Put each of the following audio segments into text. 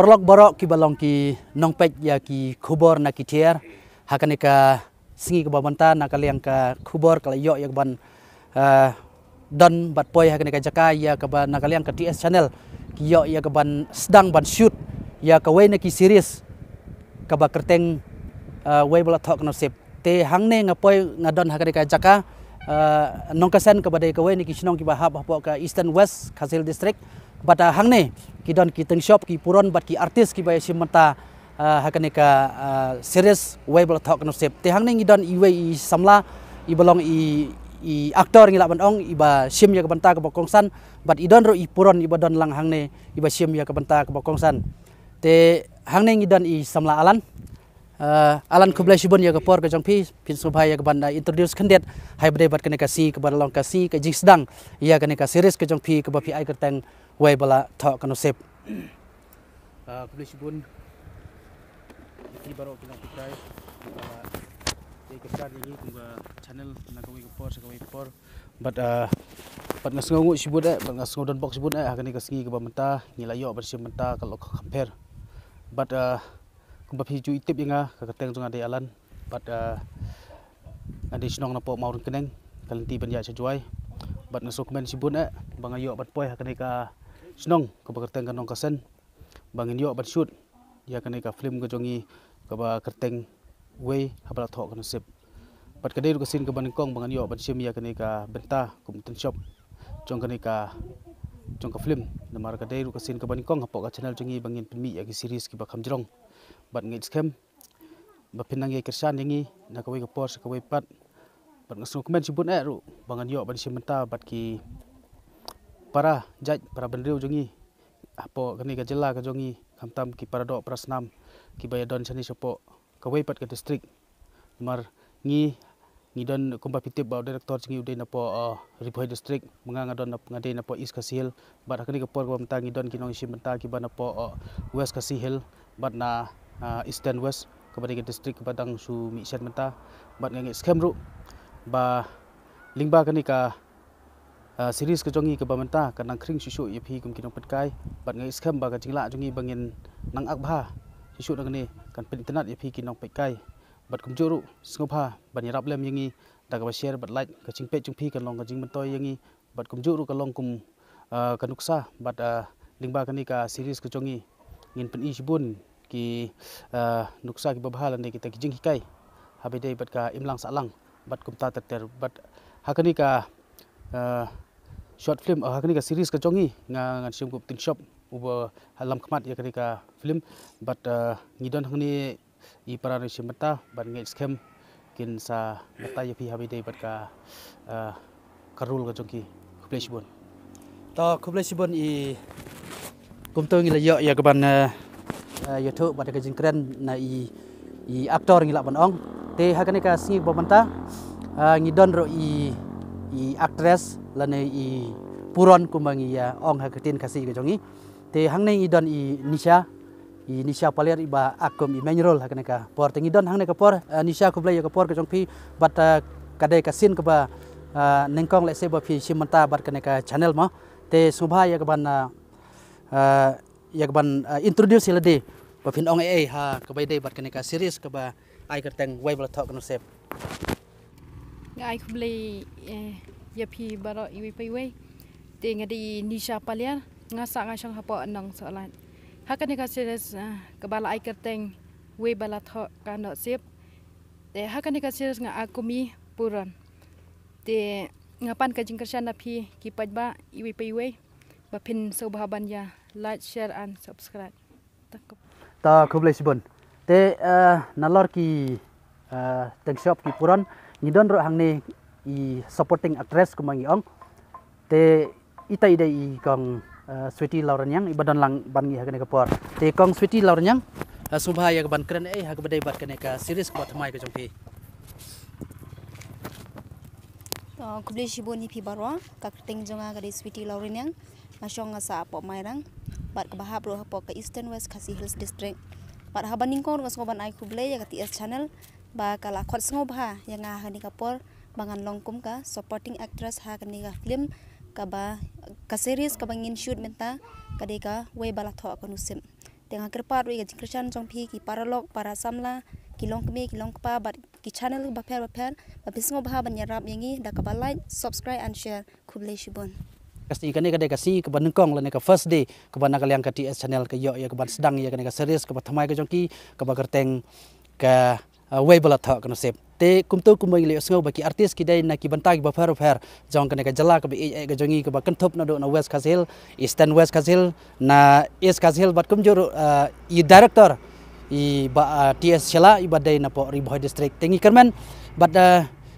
perlok borok ki balong ki nongpek ya ki khubor na ki tier hakane ka singi ka babanta na kaliang ka khubor kala yo ya ban don bat poi hakane ka jaka ya ka ban na kaliang ka TS channel ki yo ya ka ban sedang ban shoot ya ka we na ki series ka ba kerteng we bala thok no sep te hangne ngapoi ngadon hakane ka jaka nongkasen ka badai ka we ni ki sinong ki ba hab ka Eastern West Khasil district bata hangne ki don ki teng shop ki puron bat ki artis ki ba simanta hakane ka series we bala thok no sep te hangne ngi don iwe I samla I balong I aktor ngi la ban ong iba sim ya ka banta ka bokongsan bat idon ro I puron iba don lang hangne iba sim ya ka banta ka bokongsan te hangne ngi don I samla alan alan kublai sibon ya ka por ka jongpi pin subhai ya ka ban introduce khandet hai bade bat kane ka si ka balong ka si ka jing sedang ya kane ka series ka jongpi ka ba pi ai ka teng we bala thok kano sep kublai sibon ki baro ki nang kai ke ka ni ku channel na ka we ka por but ngasngo ngu sibon bat ngasngo don box sibon hakane ka singi ka ba menta ngila yo bat sim menta ka lo compare but kumba piju itip inga kakateng jong ade alan but ade sinong na po maurun keneng kalenti ban ya sejuai but naso komen sibun bang ayo bat poi hakane ka sinong ka bakateng kanong kasen bangin yo bat shoot ya kane ka film ka jongi ka ba kerteng we habala thok kan sip but kade ru kasin ka baningkong bangan yo bat sim ya kane ka benta kumten shop jong kane ka jong ka film namar kade ru kasin ka baningkong hapo ka channel jongi bangin pinmi ya ki series ki ba khamjrong bat ngi scam ba pinang ye kersan yangi na ka we ka por ka we pat bat ngaso komen sibun ru bangan yo ban simenta bat ki para jaj para bandreu jongi apo kani ka jela ka jongi khamtam ki para do prasnam ki bayadon sani sopo ka we pat ka district mar ngi don kumba pitip ba director jongi ude na po Ripoi district manga ngadon ngade na po East Kasil bat kani ka por ka menta ngi don kinong simenta ki ba na po West Kasil bat na Eastern West kepada district kepadang su misan menta bat ngi scam ru ba lingba kani ka series ke jongi ke bamenta kanang kring susu yepi kum kinong petkai bat ngi scam ba ka jingla jongi bangin nang akbha susu nang ni kan pen internet yepi kinong petkai bat kum juru sngoba ban yarap lem yangi da ka share bat like ka chingpe chungpi kan long ka jing mentoy yangi bat kum juru ka long kum kanuksa bat lingba kani ka series ke jongi ngin pen isbun ki nuksa ki babhal ande kita kijing hikai habide bat ka imlang salang bat kumta ter bat hakani ka short film hakani ka series ka jongi ngan sim gup tin shop uba halam khmat ya kani ka film bat ngidon hangni I para sim mata bat ngai scam kin sa mata ya pi habide bat ka karul ka jongi kublai sibon to kublai sibon I kumto ngi la yo ya ka ban YouTube pada kajing keren na I aktor ngila ban ong te hakane ka singi babanta ngidon ro I actress lane I puron kumbangi ya ong hakatin kasi ka jongi te hangne idon I Nisha Paliar iba akum I main role hakane ka por te ngidon hangne ka por Nisha kublai ya ka por ka jongpi bat kade ka sin ka ba nengkong le se ba phi simanta bat kane ka channel ma te subha ya ka ban ya ka ban introduce hilade ba phin ong ha ka bai dei bat kane ka series ka ba ai ka teng way bla thok no sep ai kublai ya phi baro iwi pai we te ngadi Nisha Paliar ngasa ngasang hapo anong soalan hakane ka series ka bala ai ka teng we bala thok ka no sep te hakane ka series nga akumi puron te ngapan ka jingkersan na phi ki pajba iwi pai we ba phin sobhaban ya like share and subscribe ta kublai sibon te nalor ki teng shop ki puron ngidon ro hangne I supporting actress kumangi ong te ita ide I kong Sweetie Lauranyang ibadon lang bangi hakane ka por te kong Sweetie Lauranyang subha ya ban kren ha ka badai bat kane ka series ko thamai ka jongpi kublai sibon ni phi barwa ka teng jonga ka Sweetie Lauranyang masong sa po mairang bat ka bahap ro hapo ka Eastern West Khasi Hills district bat habaning kon ngoban ai kublai ya ka TS channel ba kala khot sngoba yang ha ni ka por bangan longkum ka supporting actress ha kani ka film ka ba ka series ka bangin shoot menta ka de ka we bala tho ka nusim tengah kerpat wi ga jingkresan jong phi ki paralok para samla kilong kemi kilong kpa bat ki channel ba pher ba bisngo bah ban yarap yangi da ka ba like subscribe and share Kublai Shibon kasi kani kadai kasi ke ban nengkong la ka first day ke ban nakaliang ka TS channel ke yo ya ke ban sedang ya kani ka series ke thamai ke jongki ke ba kerteng ka Weibo tha kan sep te kumtu kumai le sngo baki artis ki dai na ki banta ki ba pher jong kan ka jala ka be ga jongi ka ba kan thop na do na West Kazil Eastern West Kazil na East Kazil bat kum jur i director i ba TS chala i badai na po Riboy district tengi kerman bat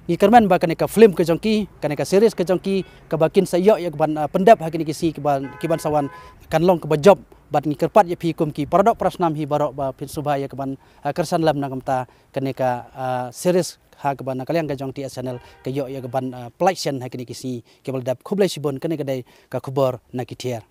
i kerman ba kan ka film ke jongki kan ka series ke jongki ka bakin sayo ya ban pendap ha ki si ki ban sawan kan long ke ba job bat ni kerpat ya pi kum ki paradok prasnam hi barok ba pin subaya ke ban kersan lam na kamta kaneka series ha ke ban kaliang ga jong TS channel ke yo ya ke ban plection ha kini kisi ke bal dap Kublai Shibon kene kedai ka khubor na ki thier